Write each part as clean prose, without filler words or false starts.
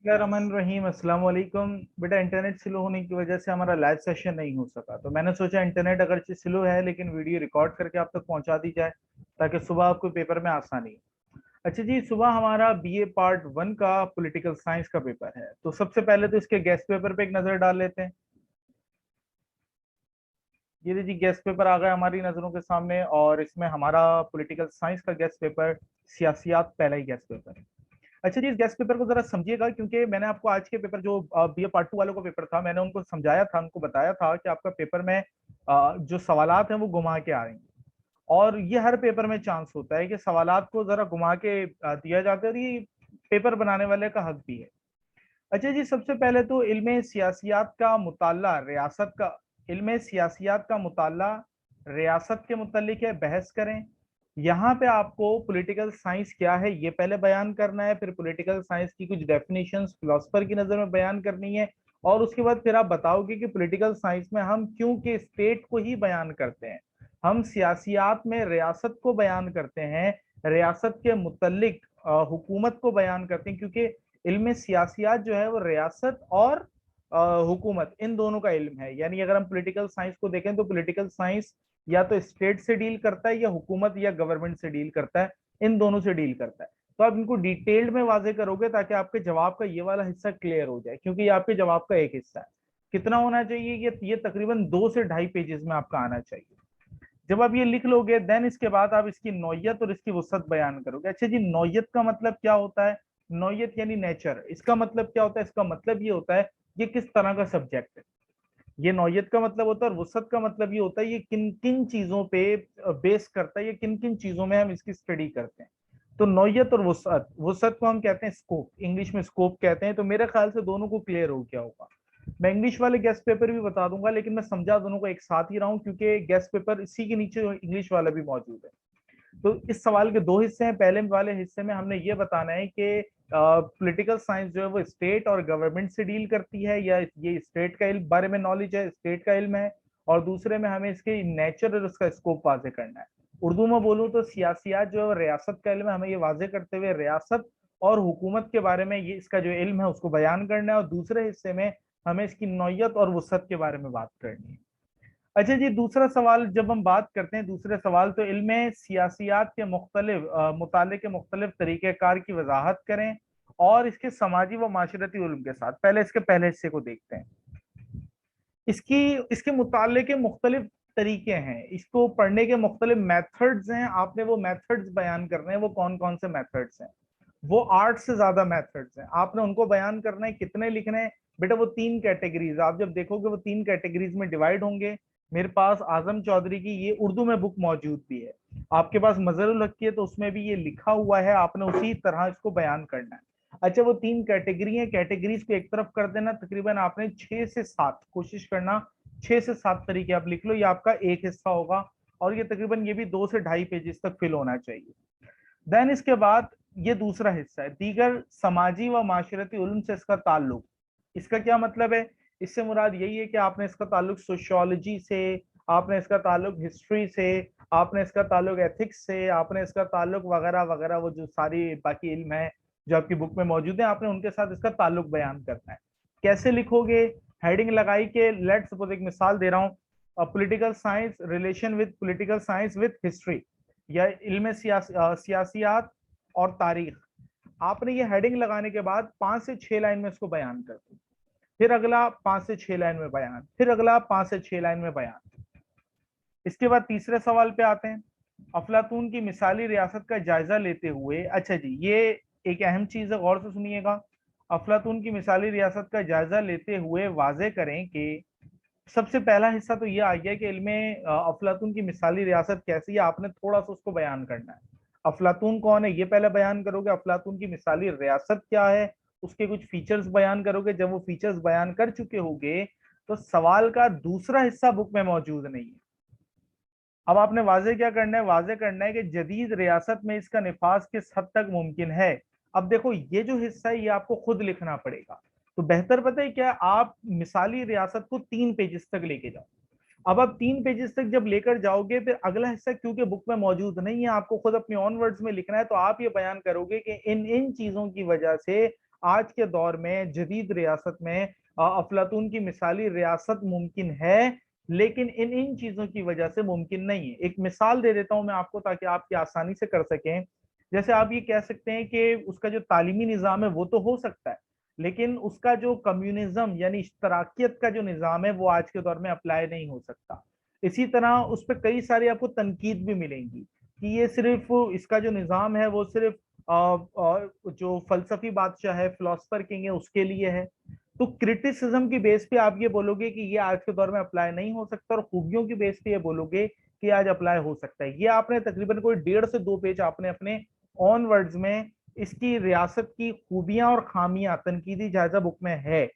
रहमान रहीम, अस्सलाम वालेकुम। बेटा, इंटरनेट स्लो होने की वजह से हमारा लाइव सेशन नहीं हो सका, तो मैंने सोचा इंटरनेट अगरचे स्लो है लेकिन वीडियो रिकॉर्ड करके आप तक पहुंचा दी जाए ताकि सुबह आपको पेपर में आसानी हो। अच्छा जी, सुबह हमारा बीए पार्ट 1 का पॉलिटिकल साइंस का पेपर है, तो सबसे पहले तो इसके गेस्ट पेपर पे एक नजर डाल लेते हैं। ये जी गेस्ट पेपर आ गया हमारी नजरों के सामने, और इसमें हमारा पॉलिटिकल साइंस का गेस्ट पेपर सियासियात पहला ही गेस्ट पेपर है। अच्छा जी, इस गेस्ट पेपर को जरा समझिएगा, क्योंकि मैंने आपको आज के पेपर जो बीए पार्ट 2 वालों का पेपर था, मैंने उनको समझाया था, उनको बताया था कि आपका पेपर में जो सवालात हैं वो घुमा के आएंगे। और ये हर पेपर में चांस होता है कि सवालात को जरा घुमा के दिया जाता है, और ये पेपर बनाने वाले का हक भी है। अच्छा जी, सबसे पहले तो इल्म सियासियात का मुताला रियासत का इल्म सियासियात का मुताला रियासत के मुतल्लिक है, बहस करें। यहाँ पे आपको पॉलिटिकल साइंस क्या है ये पहले बयान करना है, फिर पॉलिटिकल साइंस की कुछ डेफिनेशंस फिलोसफर की नजर में बयान करनी है, और उसके बाद फिर आप बताओगे कि पॉलिटिकल साइंस में हम क्यों के स्टेट को ही बयान करते हैं, हम सियासियात में रियासत को बयान करते हैं, रियासत के मुतल्लिक हुकूमत को बयान करते हैं, क्योंकि इल्म सियासियात जो है वो रियासत और हुकूमत इन दोनों का इल्म है। यानी अगर हम पॉलिटिकल साइंस को देखें तो पॉलिटिकल साइंस या तो स्टेट से डील करता है या हुकूमत या गवर्नमेंट से डील करता है, इन दोनों से डील करता है। तो आप इनको डिटेल्ड में वाजे करोगे ताकि आपके जवाब का ये वाला हिस्सा क्लियर हो जाए, क्योंकि ये आपके जवाब का एक हिस्सा है। कितना होना चाहिए? ये तकरीबन 2 से ढाई पेजेस में आपका आना चाहिए। जब आप ये लिख लोगे, देन इसके बाद आप इसकी नौयत और इसकी वसअत बयान करोगे। अच्छा जी, नौयत का मतलब क्या होता है? नौयत यानी नेचर। इसका मतलब क्या होता है? इसका मतलब ये होता है ये किस तरह का सब्जेक्ट है। ये नौयत का मतलब होता है, और वसअत का मतलब ये होता है ये किन किन चीजों पे बेस करता है, ये किन किन चीजों में हम इसकी स्टडी करते हैं। तो नौयत और वसअत, वसअत को हम कहते हैं स्कोप, इंग्लिश में स्कोप कहते हैं। तो मेरे ख्याल से दोनों को क्लियर हो गया होगा। मैं इंग्लिश वाले गेस्ट पेपर भी बता दूंगा, लेकिन मैं समझा दोनों को एक साथ ही रहा हूं, क्योंकि गेस्ट पेपर इसी के नीचे इंग्लिश वाला भी मौजूद है। तो इस सवाल के दो हिस्से हैं। पहले वाले हिस्से में हमने ये बताना है कि पॉलिटिकल साइंस जो है वो स्टेट और गवर्नमेंट से डील करती है, या ये स्टेट का इल्म बारे में नॉलेज है, स्टेट का इल्म है। और दूसरे में हमें इसके नेचर और उसका स्कोप वाजे करना है। उर्दू में बोलूं तो सियासियात जो है रियासत का इल्म है, हमें ये वाजे करते हुए रियासत और हुकूमत के बारे में ये इसका जो इल्म है उसको बयान करना है, और दूसरे हिस्से में हमें इसकी नौयत और वसअत के बारे में बात करनी है। अच्छा जी, दूसरा सवाल जब हम बात करते हैं, दूसरे सवाल तो इल्म सियासियात के मुख्तलिफ मुताले के मुख्तलिफ तरीक़ेकार की वजाहत करें, और इसके समाजी व माशरती उल्म के साथ। पहले इसके पहले हिस्से को देखते हैं। इसकी इसके मुताले के मुख्तलिफ तरीके हैं, इसको पढ़ने के मुख्तलिफ मेथड्स हैं। आपने वो मेथड्स बयान करने हैं, वो कौन कौन से मेथड्स हैं? वो 8 से ज्यादा मेथड्स हैं, आपने उनको बयान करना है। कितने लिखने हैं? बेटा, वो 3 कैटेगरीज आप जब देखोगे वो 3 कैटेगरीज में डिवाइड होंगे। मेरे पास आजम चौधरी की ये उर्दू में बुक मौजूद भी है, आपके पास मजरुल हक की है, तो उसमें भी ये लिखा हुआ है, आपने उसी तरह इसको बयान करना है। अच्छा, वो 3 कैटेगरी है, कैटेगरीज को एक तरफ कर देना। तकरीबन आपने 6 से 7 कोशिश करना, 6 से 7 तरीके आप लिख लो, ये आपका एक हिस्सा होगा। और ये तकरीबन ये भी 2 से ढाई पेजेस तक फिल होना चाहिए। देन इसके बाद ये दूसरा हिस्सा है, दीगर समाजी व माशरती उल्म से इसका ताल्लुक। इसका क्या मतलब है? इससे मुराद यही है कि आपने इसका ताल्लुक सोशियोलॉजी से, आपने इसका ताल्लुक हिस्ट्री से, आपने इसका ताल्लुक एथिक्स से, आपने इसका ताल्लुक वगैरह वगैरह, वो जो सारी बाकी इल्म है जो आपकी बुक में मौजूद है, आपने उनके साथ इसका ताल्लुक बयान करना है। कैसे लिखोगे? हेडिंग लगाई के लेट सपोज, एक मिसाल दे रहा हूँ, political science relation with political science with history, या इल्म सियासियात और तारीख। आपने ये हेडिंग लगाने के बाद 5 से 6 लाइन में इसको बयान कर दो, फिर अगला 5 से 6 लाइन में बयान, फिर अगला 5 से 6 लाइन में बयान। इसके बाद तीसरे सवाल पे आते हैं, अफलातून की मिसाली रियासत का जायजा लेते हुए। अच्छा जी, ये एक अहम चीज है, गौर से सुनिएगा। अफलातून की मिसाली रियासत का जायजा लेते हुए वाजे करें कि सबसे पहला हिस्सा तो ये आ गया कि इल्म अफलातून की मिसाली रियासत कैसी है, आपने थोड़ा सा उसको बयान करना है। अफलातून कौन है ये पहले बयान करोगे, अफलातून की मिसाली रियासत क्या है, उसके कुछ फीचर्स बयान करोगे। जब वो फीचर्स बयान कर चुके होंगे तो सवाल का दूसरा हिस्सा बुक में मौजूद नहीं है। अब आपने वाजे क्या करना है? वाजे करना है कि जदीद रियासत में इसका निफाज किस हद तक मुमकिन है। अब देखो, ये जो हिस्सा है ये आपको खुद लिखना पड़ेगा। तो बेहतर पता है क्या, आप मिसाली रियासत को 3 पेजेस तक लेके जाओ। अब आप 3 पेजेस तक जब लेकर जाओगे, फिर अगला हिस्सा क्योंकि बुक में मौजूद नहीं है, आपको खुद अपने ऑन वर्ड्स में लिखना है। तो आप ये बयान करोगे कि इन इन चीजों की वजह से आज के दौर में जदीद रियासत में अफलातून की मिसाली रियासत मुमकिन है, लेकिन इन इन चीजों की वजह से मुमकिन नहीं है। एक मिसाल दे देता हूं मैं आपको ताकि आपकी आसानी से कर सकें। जैसे आप ये कह सकते हैं कि उसका जो तालीमी निज़ाम है वो तो हो सकता है, लेकिन उसका जो कम्युनिज्म यानी इश्तराकियत का जो निज़ाम है वो आज के दौर में अप्लाई नहीं हो सकता। इसी तरह उस पर कई सारी आपको तनकीद भी मिलेंगी कि ये सिर्फ इसका जो निज़ाम है वो सिर्फ जो फलसफी बादशाह है, फिलोसफर किंग है, उसके लिए है। तो क्रिटिसिज्म की बेस पे आप ये बोलोगे कि ये आज के दौर में अप्लाई नहीं हो सकता, और खूबियों की बेस पे ये बोलोगे कि आज अप्लाई हो सकता है। ये आपने तकरीबन कोई 1.5 से 2 पेज आपने अपने ऑन वर्ड्स में इसकी रियासत की खूबियां और खामियां तनकीदी जायजा बुक में है,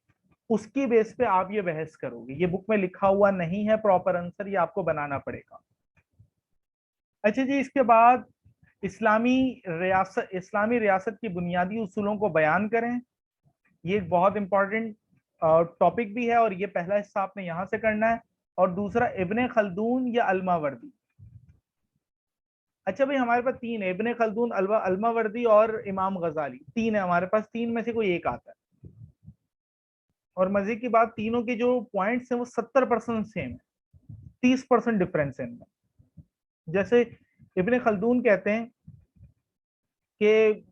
उसकी बेस पे आप ये बहस करोगे। ये बुक में लिखा हुआ नहीं है प्रॉपर आंसर, ये आपको बनाना पड़ेगा। अच्छा जी, इसके बाद इस्लामी रियासत की बुनियादी उसूलों को बयान करें। ये एक बहुत इंपॉर्टेंट टॉपिक भी है, और ये पहला हिस्सा आपने यहां से करना है। और दूसरा इब्ने खल्दून या अल्मावर्दी। अच्छा भाई, हमारे पास तीन है, इब्ने खल्दून, अल्मावर्दी और इमाम गजाली, तीन है हमारे पास। तीन में से कोई एक आता है। और मजे की बात, तीनों के जो पॉइंट्स हैं वो 70% सेम है, 30% डिफरेंस है इनमें। जैसे इब्ने खल्दून कहते हैं कि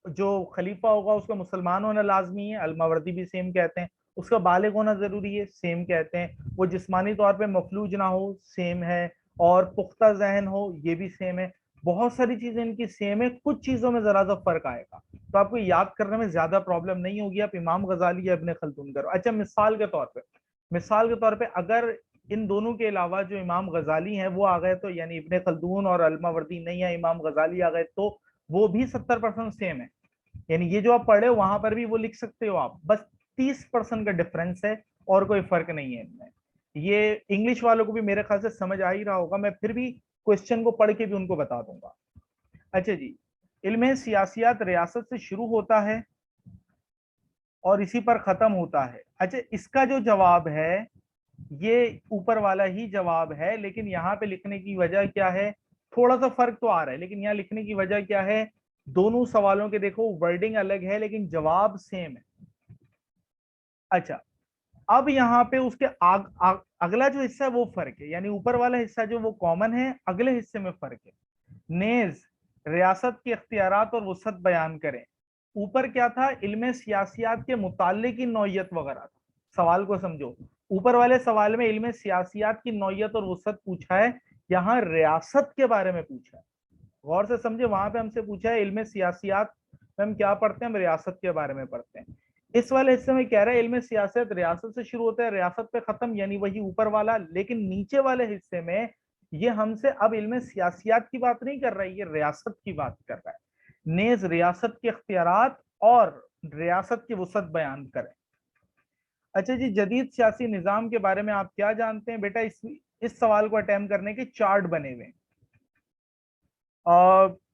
जो खलीफा होगा उसका मुसलमान होना लाजमी है, अलमावर्दी भी सेम कहते हैं। उसका बालिग होना जरूरी है, सेम कहते हैं। वो जिस्मानी तौर पे मफलूज ना हो, सेम है। और पुख्ता जहन हो, ये भी सेम है। बहुत सारी चीजें इनकी सेम है, कुछ चीजों में जरा सा फर्क आएगा। तो आपको याद करने में ज्यादा प्रॉब्लम नहीं होगी, आप इमाम गजाली या इब्ने खल्दून करो। अच्छा, मिसाल के तौर पे अगर इन दोनों के अलावा जो इमाम गजाली हैं वो आ गए तो, यानी इब्ने खल्दून और अल्मावर्दी नहीं है, इमाम गजाली आ गए, तो वो भी 70% सेम है। यानी ये जो आप पढ़े हो वहां पर भी वो लिख सकते हो आप, बस 30% का डिफरेंस है, और कोई फर्क नहीं है इनमें। ये इंग्लिश वालों को भी मेरे ख्याल से समझ आ ही रहा होगा, मैं फिर भी क्वेश्चन को पढ़ के भी उनको बता दूंगा। अच्छा जी, इल्म सियासियात रियासत से शुरू होता है और इसी पर खत्म होता है। अच्छा, इसका जो जवाब है ये ऊपर वाला ही जवाब है, लेकिन यहाँ पे लिखने की वजह क्या है, थोड़ा सा फर्क तो आ रहा है, लेकिन यहाँ लिखने की वजह क्या है, दोनों सवालों के देखो वर्डिंग अलग है लेकिन जवाब सेम है। अच्छा, अब यहाँ पे उसके अगला जो हिस्सा है वो फर्क है, यानी ऊपर वाला हिस्सा जो वो कॉमन है, अगले हिस्से में फर्क है। नेज रियासत के इख्तियारात और वसअत बयान करें। ऊपर क्या था, इल्म सियासियात के मुताल्लिक की नौयत वगैरह था। सवाल को समझो, ऊपर वाले सवाल में इल्म सियासियात की नौयत और वसअत पूछा है, यहाँ रियासत के बारे में पूछा है। गौर से समझे, वहां पे हमसे पूछा है इल्म सियासियात में हम क्या पढ़ते हैं, हम रियासत के बारे में पढ़ते हैं। इस वाले हिस्से में कह रहा है इल्म सियासत रियासत से शुरू होता है, रियासत पे खत्म, यानी वही ऊपर वाला। लेकिन नीचे वाले हिस्से में ये हमसे अब इल्म सियासियात की बात नहीं कर रहा है, ये रियासत की बात कर रहा है। नेज रियासत के इख्तियारात और रियासत की वसअत बयान करें। अच्छा जी, जदीद सियासी निजाम के बारे में आप क्या जानते हैं बेटा? इस सवाल को अटेम्प्ट करने के चार्ट बने हुए हैं।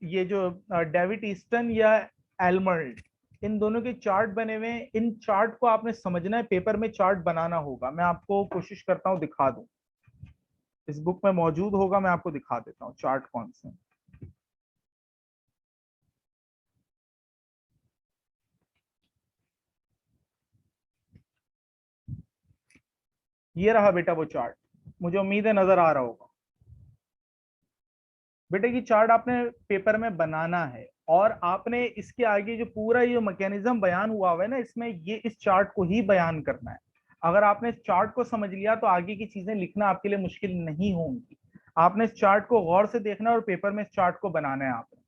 ये जो डेविड ईस्टन या एल्मर्ड, इन दोनों के चार्ट बने हुए हैं। इन चार्ट को आपने समझना है, पेपर में चार्ट बनाना होगा। मैं आपको कोशिश करता हूं दिखा दूं, इस बुक में मौजूद होगा, मैं आपको दिखा देता हूं चार्ट कौन से। ये रहा बेटा वो चार्ट, मुझे उम्मीद है नजर आ रहा होगा। बेटा ये चार्ट आपने पेपर में बनाना है, और आपने इसके आगे जो पूरा ये मैकेनिज्म बयान हुआ है ना, इसमें ये इस चार्ट को ही बयान करना है। अगर आपने इस चार्ट को समझ लिया तो आगे की चीजें लिखना आपके लिए मुश्किल नहीं होंगी। आपने इस चार्ट को गौर से देखना है और पेपर में इस चार्ट को बनाना है आपने।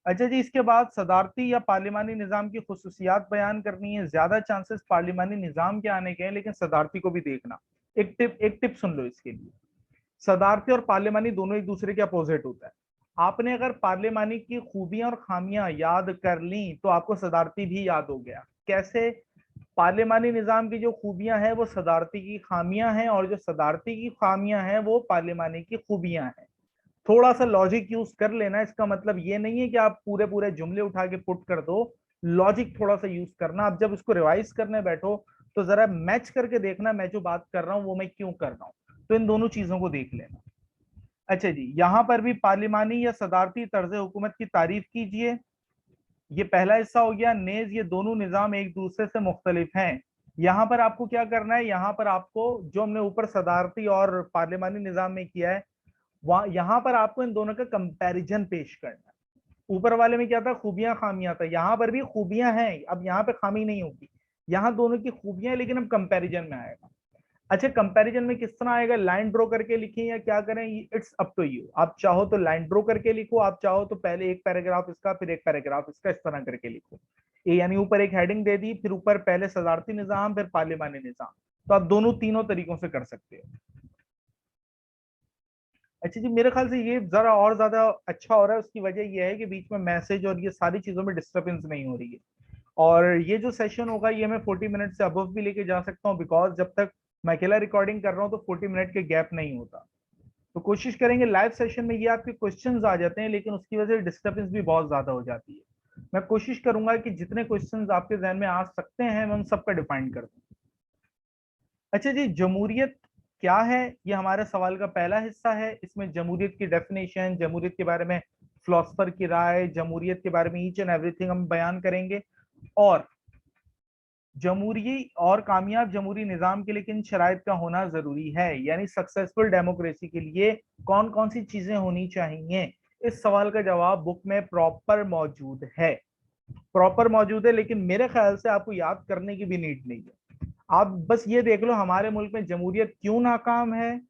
अच्छा जी, इसके बाद सदारती या पार्लिमानी निज़ाम की खुसूसियात बयान करनी है। ज्यादा चांसेस पार्लिमानी निज़ाम के आने के हैं, लेकिन सदारती को भी देखना। एक टिप सुन लो इसके लिए। सदारती और पार्लिमानी दोनों एक दूसरे के अपोजिट होता है। आपने अगर पार्लिमानी की खूबियां और खामियां याद कर ली तो आपको सदारती भी याद हो गया। कैसे? पार्लिमानी निजाम की जो खूबियां हैं वो सदारती की खामियां हैं, और जो सदारती की खामियां हैं वो पार्लिमानी की खूबियां हैं। थोड़ा सा लॉजिक यूज कर लेना, इसका मतलब ये नहीं है कि आप पूरे पूरे जुमले उठा के पुट कर दो। लॉजिक थोड़ा सा यूज करना। आप जब इसको रिवाइज करने बैठो तो जरा मैच करके देखना, मैं जो बात कर रहा हूं वो मैं क्यों कर रहा हूं, तो इन दोनों चीजों को देख लेना। अच्छा जी, यहां पर भी पार्लिमानी या सदारती तर्ज हुकूमत की तारीफ कीजिए। ये पहला हिस्सा हो गया। नेज, ये दोनों निजाम एक दूसरे से मुख्तलिफ हैं। यहाँ पर आपको क्या करना है, यहाँ पर आपको जो हमने ऊपर सदारती और पार्लिमानी निजाम में किया है, वहां यहाँ पर आपको इन दोनों का कंपैरिजन पेश करना है। ऊपर वाले में क्या था, खूबियां खामियां था, यहाँ पर भी खूबियां हैं, अब यहाँ पे खामी नहीं होगी। यहाँ दोनों की खूबियां, लेकिन अब कंपैरिजन में आएगा। अच्छा, कंपैरिजन में किस तरह आएगा, लाइन ड्रॉ करके लिखें या क्या करें, इट्स अप टू यू। आप चाहो तो लाइन ड्रॉ करके लिखो, आप चाहो तो पहले एक पैराग्राफ इसका फिर एक पैराग्राफ इसका, इस तरह करके लिखो। ये यानी ऊपर एक हेडिंग दे दी, फिर ऊपर पहले सदारती निजाम फिर पार्लिमानी निजाम। तो आप दोनों तीनों तरीकों से कर सकते हो। अच्छा जी, मेरे ख्याल से ये जरा और ज्यादा अच्छा हो रहा है। उसकी वजह यह है कि बीच में मैसेज और ये सारी चीजों में डिस्टर्बेंस नहीं हो रही है। और ये जो सेशन होगा ये मैं 40 मिनट से अबव भी लेके जा सकता हूँ, बिकॉज जब तक मैं अकेला रिकॉर्डिंग कर रहा हूँ तो 40 मिनट के गैप नहीं होता। तो कोशिश करेंगे लाइव सेशन में ये आपके क्वेश्चंस आ जाते हैं, लेकिन उसकी वजह से डिस्टर्बेंस भी बहुत ज्यादा हो जाती है। मैं कोशिश करूंगा कि जितने क्वेश्चंस आपके जहन में आ सकते हैं मैं उन सबका डिफाइन कर दूं। अच्छा जी, जमहूरियत क्या है, ये हमारे सवाल का पहला हिस्सा है। इसमें जमहूरियत की डेफिनेशन, जमहूरियत के बारे में फिलोसफर की राय, जमहूरियत के बारे में ईच एंड एवरीथिंग हम बयान करेंगे। और जमहूरी और कामयाब जमहूरी निजाम के लिए किन शराइत का होना जरूरी है, यानी सक्सेसफुल डेमोक्रेसी के लिए कौन कौन सी चीजें होनी चाहिए, इस सवाल का जवाब बुक में प्रॉपर मौजूद है। प्रॉपर मौजूद है, लेकिन मेरे ख्याल से आपको याद करने की भी नीड नहीं है। आप बस ये देख लो हमारे मुल्क में जमहूरियत क्यों नाकाम है।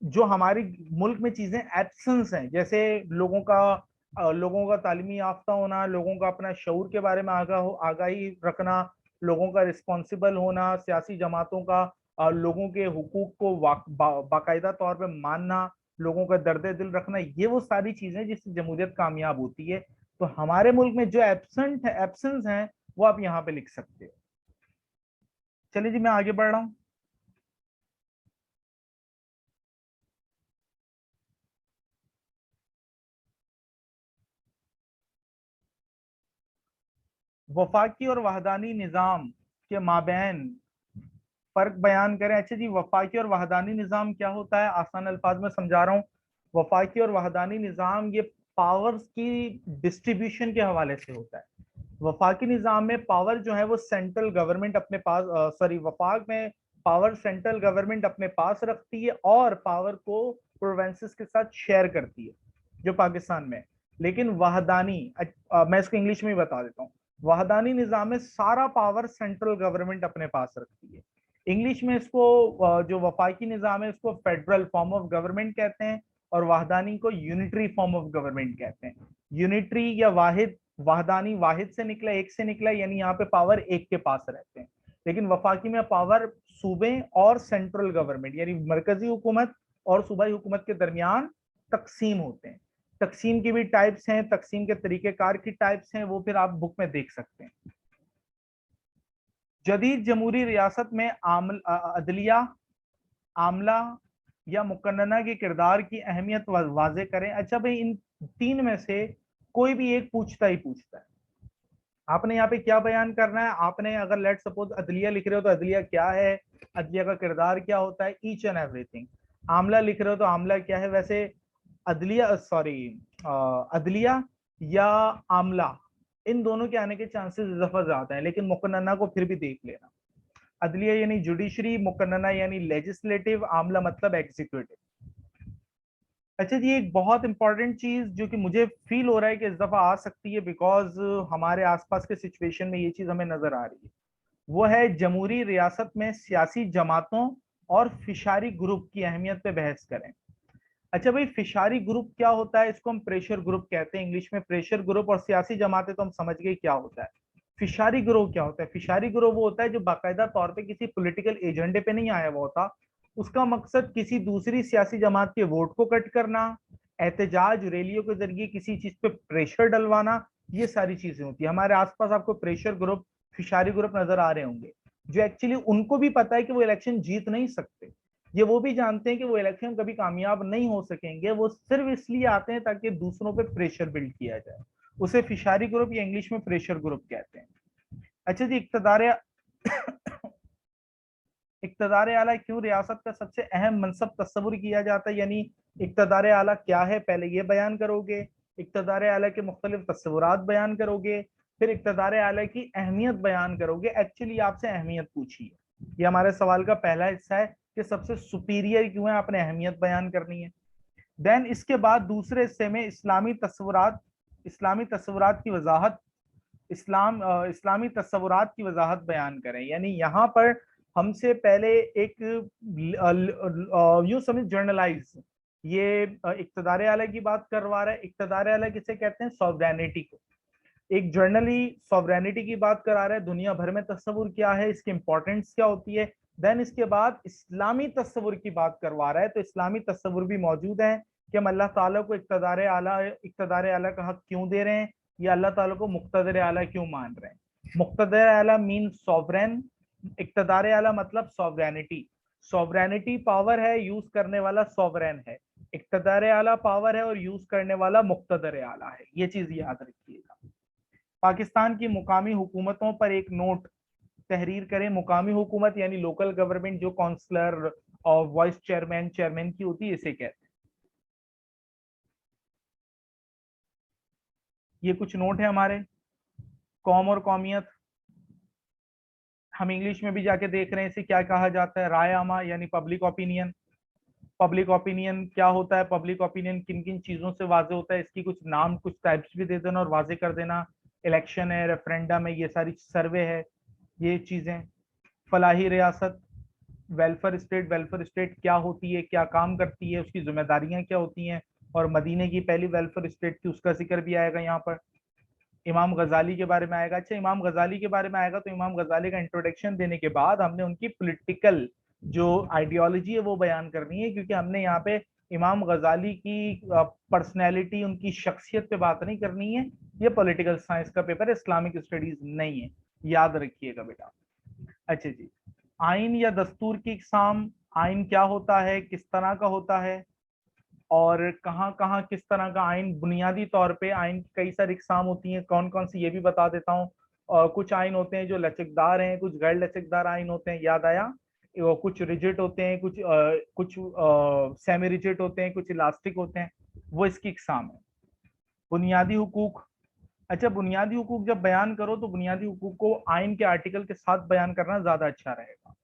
जो हमारी मुल्क में चीजें एब्सेंस हैं, जैसे लोगों का तालीमी याफ्ता होना, लोगों का अपना शऊर के बारे में आगाही रखना, लोगों का रिस्पॉन्सिबल होना, सियासी जमातों का लोगों के हुकूक को बाकायदा तौर पे मानना, लोगों का दर्द दिल रखना, ये वो सारी चीजें जिससे जमहूरियत कामयाब होती है। तो हमारे मुल्क में जो एब्सेंस है वो आप यहाँ पे लिख सकते हो। चलिए जी, मैं आगे बढ़ रहा हूँ। वफाकी और वहदानी निज़ाम के माबैन फर्क बयान करें। अच्छा जी, वफाकी और वहदानी निज़ाम क्या होता है, आसान अल्फाज में समझा रहा हूँ। वफाकी और वहदानी निज़ाम ये पावर्स की डिस्ट्रीब्यूशन के हवाले से होता है। वफाकी निज़ाम में पावर जो है वो सेंट्रल गवर्नमेंट अपने पास, सॉरी, वफाक में पावर सेंट्रल गवर्नमेंट अपने पास रखती है और पावर को प्रोविंसेस के साथ शेयर करती है, जो पाकिस्तान में। लेकिन वहदानी, मैं इसको इंग्लिश में ही बता देता हूँ। वहदानी निज़ाम में सारा पावर सेंट्रल गवर्नमेंट अपने पास रखती है। इंग्लिश में इसको जो वफाकी निज़ाम है इसको फेडरल फॉर्म ऑफ गवर्नमेंट कहते हैं, और वहदानी को यूनिटरी फॉर्म ऑफ गवर्नमेंट कहते हैं। यूनिटरी या वाहिद, वहदानी वाहिद से निकला, एक से निकला, यानी यहाँ पे पावर एक के पास रहते हैं। लेकिन वफाकी में पावर सूबे और सेंट्रल गवर्नमेंट यानी मरकजी हुकूमत और सूबाई हुकूमत के दरमियान तकसीम होते हैं। तकसीम की भी टाइप्स हैं, तकसीम के तरीकेकार की टाइप्स हैं, वो फिर आप बुक में देख सकते हैं। जदीद जमहूरी रियासत में अदलिया, आमला या मुकन्नना के किरदार की अहमियत वाजे करें। अच्छा भाई, इन तीन में से कोई भी एक पूछता ही पूछता है। आपने यहाँ पे क्या बयान करना है, आपने अगर लेट सपोज अदलिया लिख रहे हो तो अदलिया क्या है, अदलिया का किरदार क्या होता है, ईच एंड एवरीथिंग। आमला लिख रहे हो तो आमला क्या है। वैसे अदलिया, सॉरी, अदलिया या आमला, इन दोनों के आने के चांसेस दफा ज्यादा है, लेकिन मुकन्नना को फिर भी देख लेना। अदलिया यानी जुडिशरी, मुकन्नना यानी लेजिस्लेटिव, आमला मतलब एग्जीक्यूटिव। अच्छा जी, एक बहुत इंपॉर्टेंट चीज जो कि मुझे फील हो रहा है कि इस दफा आ सकती है, बिकॉज हमारे आसपास के सिचुएशन में ये चीज हमें नजर आ रही है, वो है जमहूरी रियासत में सियासी जमातों और फिशारी ग्रुप की अहमियत पे बहस करें। अच्छा भाई, फिशारी ग्रुप क्या होता है, इसको हम प्रेशर ग्रुप कहते हैं इंग्लिश में। प्रेशर ग्रुप और सियासी जमातें तो हम समझ गए क्या होता है। फिशारी ग्रुप क्या होता है, फिशारी ग्रुप वो होता है जो बाकायदा तौर पे किसी पॉलिटिकल एजेंडे पे नहीं आया हुआ होता। उसका मकसद किसी दूसरी सियासी जमात के वोट को कट करना, एहतजाज रैलियों के जरिए किसी चीज पे प्रेशर डलवाना, ये सारी चीजें होती है। हमारे आसपास आपको प्रेशर ग्रुप, फिशारी ग्रुप नजर आ रहे होंगे, जो एक्चुअली उनको भी पता है कि वो इलेक्शन जीत नहीं सकते। ये वो भी जानते हैं कि वो इलेक्शन कभी कामयाब नहीं हो सकेंगे, वो सिर्फ इसलिए आते हैं ताकि दूसरों पे प्रेशर बिल्ड किया जाए। उसे फिशारी ग्रुप या इंग्लिश में प्रेशर ग्रुप कहते हैं। अच्छा जी, इक्तदार आला क्यों रियासत का सबसे अहम मनसब तस्वुर किया जाता है, यानी इक्तदार आला क्या है, पहले ये बयान करोगे। इक्तदार आला के मुख्तलिफ तस्वुरात बयान करोगे। फिर इक्तदार आला की अहमियत बयान करोगे, एक्चुअली आपसे अहमियत पूछी है, ये हमारे सवाल का पहला हिस्सा है कि सबसे सुपीरियर क्यों है, आपने अहमियत बयान करनी है। देन इसके बाद दूसरे हिस्से में इस्लामी तस्वुरात की वजाहत, इस्लामी तस्वुरात की वजाहत बयान करें। यानी यहाँ पर हमसे पहले एक यूं समझ जर्नलाइज, ये इक्तदार आला की बात करवा रहा है। इक्तदार आला किसे कहते हैं? सॉवरेनिटी को। एक जर्नली सॉवरेनिटी की बात करा रहा है, दुनिया भर में तस्वुर क्या है, इसकी इंपॉर्टेंस क्या होती है। देन इसके बाद इस्लामी तस्वुर की बात करवा रहा है, तो इस्लामी तस्वुर भी मौजूद है कि हम अल्लाह ताला को इक्तदार आला का हक क्यों दे रहे हैं, या अल्लाह ताला को मुक्तदर आला क्यों मान रहे हैं। मुक्तदर आला मीन सॉवरेन, इक्तदार आला मतलब सॉवरेनिटी। सॉवरेनिटी पावर है, यूज करने वाला सॉवरेन है। इक्तदार आला पावर है और यूज करने वाला मुक्तदर आला है। ये चीज याद रखिएगा। पाकिस्तान की मुकामी हुकूमतों पर एक नोट तहरीर करें। मुकामी हुकूमत यानी लोकल गवर्नमेंट, जो काउंसलर और वाइस चेयरमैन की होती है, इसे कहते हैं। ये कुछ नोट है हमारे। कौम और कौमियत, हम इंग्लिश में भी जाके देख रहे हैं इसे क्या कहा जाता है। राय आमा यानी पब्लिक ओपिनियन। पब्लिक ओपिनियन क्या होता है, पब्लिक ओपिनियन किन किन चीजों से वाजे होता है, इसकी कुछ नाम, कुछ टाइप्स भी दे देना और वाजे कर देना। इलेक्शन है, रेफरेंडम है, ये सारी सर्वे है, ये चीजें। फलाही रियासत, वेलफेयर स्टेट क्या होती है, क्या काम करती है, उसकी जिम्मेदारियां क्या होती हैं, और मदीने की पहली वेलफेयर स्टेट थी, उसका जिक्र भी आएगा यहाँ पर। इमाम गजाली के बारे में आएगा। अच्छा, इमाम गजाली के बारे में आएगा तो इमाम गजाली का इंट्रोडक्शन देने के बाद हमने उनकी पॉलिटिकल जो आइडियोलॉजी है वो बयान करनी है, क्योंकि हमने यहाँ पे इमाम गजाली की पर्सनैलिटी, उनकी शख्सियत पे बात नहीं करनी है। ये पॉलिटिकल साइंस का पेपर है, इस्लामिक स्टडीज नहीं है, याद रखिएगा बेटा। अच्छा जी, आइन या दस्तूर की इकसाम। आइन क्या होता है, किस तरह का होता है, और कहाँ कहाँ किस तरह का आइन। बुनियादी तौर पे आइन की कई सारी इकसाम होती हैं, कौन कौन सी ये भी बता देता हूँ। और कुछ आइन होते हैं जो लचकदार हैं, कुछ गैर लचकदार आइन होते हैं, याद आया। कुछ रिजिड होते हैं, कुछ सेमी रिजिड होते हैं, कुछ इलास्टिक होते हैं, वो इसकी इकसाम है। बुनियादी हुकूक। अच्छा, बुनियादी हुकूक जब बयान करो तो बुनियादी हुकूक को आइन के आर्टिकल के साथ बयान करना ज्यादा अच्छा रहेगा।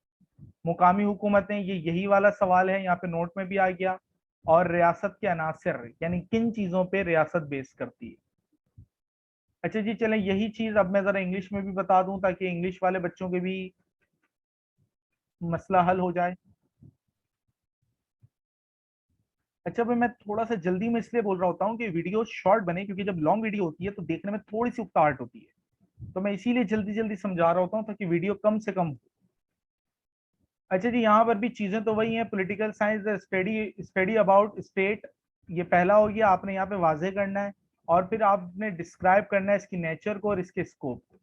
मुकामी हुकूमतें, ये यही वाला सवाल है, यहाँ पे नोट में भी आ गया। और रियासत के अनासर, यानी किन चीजों पे रियासत बेस करती है। अच्छा जी, चलें यही चीज अब मैं जरा इंग्लिश में भी बता दूं ताकि इंग्लिश वाले बच्चों के भी मसला हल हो जाए। अच्छा भाई, मैं थोड़ा सा जल्दी में इसलिए बोल रहा होता हूँ कि वीडियो शॉर्ट बने, क्योंकि जब लॉन्ग वीडियो होती है तो देखने में थोड़ी सी उकताहट होती है, तो मैं इसीलिए जल्दी जल्दी समझा रहा होता हूँ ताकि वीडियो कम से कम हो। अच्छा जी, यहाँ पर भी चीजें तो वही हैं। Political science, study study about state, ये पहला हो गया, आपने यहाँ पे वाजे करना है। और फिर आपने डिस्क्राइब करना है इसकी नेचर को और इसके स्कोप को।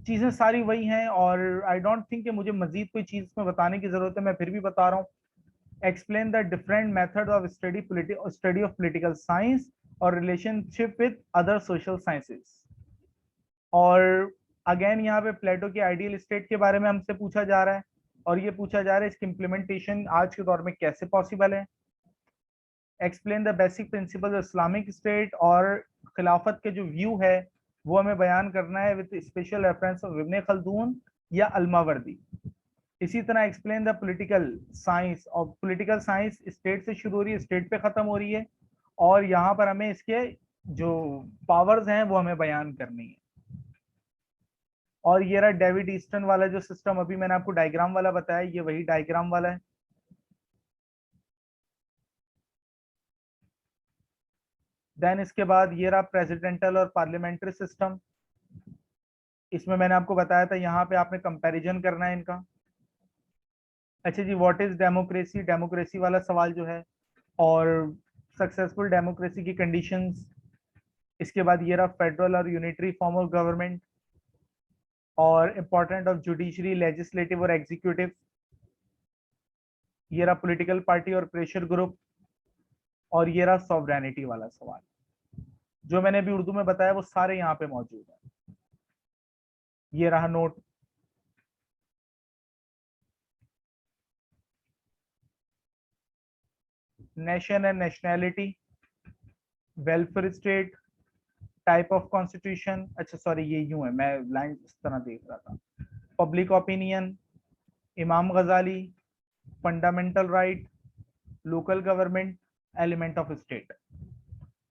चीजें सारी वही हैं, और आई डोंट थिंक कि मुझे मजीद कोई चीज में बताने की जरूरत है, मैं फिर भी बता रहा हूँ। Explain the different method of study of political science और relationship with other social sciences. और अगेन यहाँ पे प्लेटो की आइडियल स्टेट के बारे में हमसे पूछा जा रहा है, और ये पूछा जा रहा है इसकी इम्प्लीमेंटेशन आज के दौर में कैसे पॉसिबल है। Explain the basic principle Islamic state, और खिलाफत के जो व्यू है वो हमें बयान करना है with special reference of Ibn Khaldun या अल्मावर्दी। इसी तरह एक्सप्लेन द पॉलिटिकल साइंस, और पॉलिटिकल साइंस स्टेट से शुरू हो रही है, स्टेट पे खत्म हो रही है, और यहाँ पर हमें इसके जो पावर्स हैं वो हमें बयान करनी है। और ये रहा डेविड ईस्टर्न वाला जो सिस्टम अभी मैंने आपको डायग्राम वाला बताया, ये वही डायग्राम वाला है। देन इसके बाद ये रहा प्रेसिडेंटल और पार्लियामेंट्री सिस्टम। इसमें मैंने आपको बताया था, यहाँ पे आपने कंपैरिजन करना है इनका। अच्छा जी, व्हाट इज डेमोक्रेसी, डेमोक्रेसी वाला सवाल जो है, और सक्सेसफुल डेमोक्रेसी की कंडीशंस। इसके बाद ये रहा फेडरल और यूनिटरी फॉर्म ऑफ गवर्नमेंट, और इंपॉर्टेंट ऑफ जुडिशरी, लेजिस्लेटिव और एग्जीक्यूटिव। ये रहा पॉलिटिकल पार्टी और प्रेशर ग्रुप, और ये रहा सॉवरेनिटी वाला सवाल। जो मैंने अभी उर्दू में बताया वो सारे यहाँ पे मौजूद है। ये रहा note. Nation and nationality, welfare state, type of constitution, अच्छा सॉरी ये यूं है, मैं लाइन इस तरह देख रहा था, पब्लिक ओपिनियन, इमाम गजाली, fundamental right, local government, element of state.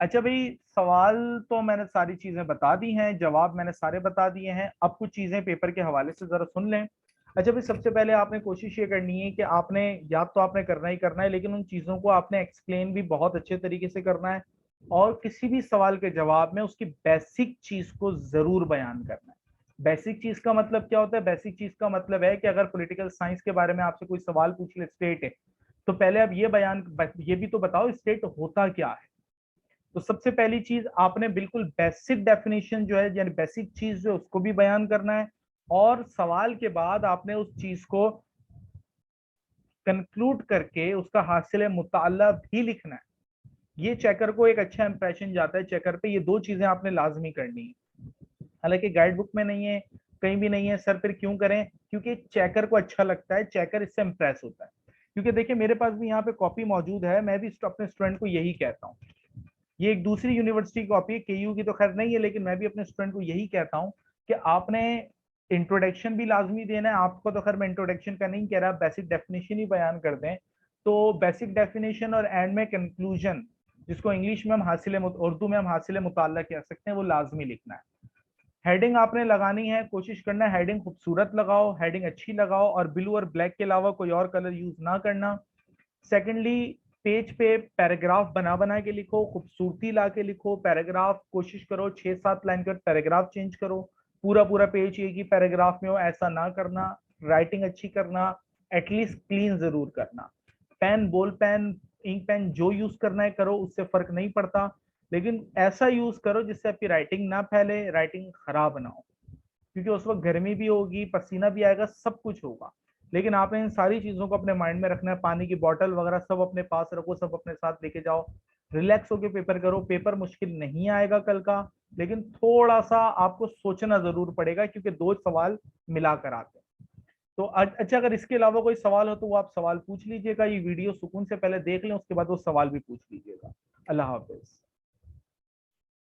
अच्छा भाई, सवाल तो मैंने सारी चीजें बता दी हैं, जवाब मैंने सारे बता दिए हैं, अब कुछ चीजें पेपर के हवाले से जरा सुन लें। अच्छा भाई, सबसे पहले आपने कोशिश ये करनी है कि आपने याद तो आपने करना ही करना है, लेकिन उन चीजों को आपने एक्सप्लेन भी बहुत अच्छे तरीके से करना है, और किसी भी सवाल के जवाब में उसकी बेसिक चीज को जरूर बयान करना है। बेसिक चीज का मतलब क्या होता है? बेसिक चीज का मतलब है कि अगर पॉलिटिकल साइंस के बारे में आपसे कोई सवाल पूछ ले स्टेट है, तो पहले आप ये भी तो बताओ स्टेट होता क्या है। तो सबसे पहली चीज आपने बिल्कुल बेसिक डेफिनेशन जो है, यानी बेसिक चीज जो उसको भी बयान करना है, और सवाल के बाद आपने उस चीज को कंक्लूड करके उसका हासिल मुताल्ला भी लिखना है। ये चेकर को एक अच्छा इंप्रेशन जाता है चेकर पे, ये दो चीजें आपने लाजमी करनी है। हालांकि गाइड बुक में नहीं है, कहीं भी नहीं है सर, फिर क्यों करें? क्योंकि चेकर को अच्छा लगता है, चेकर इससे इंप्रेस होता है। क्योंकि देखिए मेरे पास भी यहाँ पे कॉपी मौजूद है, मैं भी अपने स्टूडेंट को यही कहता हूँ। ये एक दूसरी यूनिवर्सिटी की कॉपी है, केयू की तो खैर नहीं है, लेकिन मैं भी अपने स्टूडेंट को यही कहता हूँ कि आपने इंट्रोडक्शन भी लाजमी देना है। आपको तो खैर मैं इंट्रोडक्शन का नहीं कह रहा, बेसिक डेफिनेशन ही बयान कर दें, तो बेसिक डेफिनेशन और एंड में कंक्लूजन, जिसको इंग्लिश में हम उर्दू में हम हासिल मुताल्ला कह सकते हैं, वो लाजमी लिखना है। हेडिंग आपने लगानी है, कोशिश करना है हेडिंग खूबसूरत लगाओ, हेडिंग अच्छी लगाओ, और ब्लू और ब्लैक के अलावा कोई और कलर यूज ना करना। सेकेंडली, पेज पे पैराग्राफ बना बना के लिखो, खूबसूरती ला के लिखो पैराग्राफ, कोशिश करो 6-7 लाइन का पैराग्राफ चेंज करो, पूरा पूरा पेज एक ही पैराग्राफ में हो ऐसा ना करना। राइटिंग अच्छी करना, एटलीस्ट क्लीन जरूर करना। Pen, ball pen, ink pen जो यूज करना है करो, उससे फर्क नहीं पड़ता, लेकिन ऐसा यूज करो जिससे आपकी राइटिंग ना फैले, राइटिंग खराब ना हो, क्योंकि उस वक्त गर्मी भी होगी, पसीना भी आएगा, सब कुछ होगा। लेकिन आपने इन सारी चीजों को अपने माइंड में रखना है, पानी की बोतल वगैरह सब अपने पास रखो, सब अपने साथ लेके जाओ, रिलैक्स होकर पेपर करो। पेपर मुश्किल नहीं आएगा कल का, लेकिन थोड़ा सा आपको सोचना जरूर पड़ेगा, क्योंकि दो सवाल मिलाकर आते हैं। तो अच्छा, अगर इसके अलावा कोई सवाल हो तो वो आप सवाल पूछ लीजिएगा, ये वीडियो सुकून से पहले देख लें, उसके बाद वो सवाल भी पूछ लीजिएगा। अल्लाह हाफिज।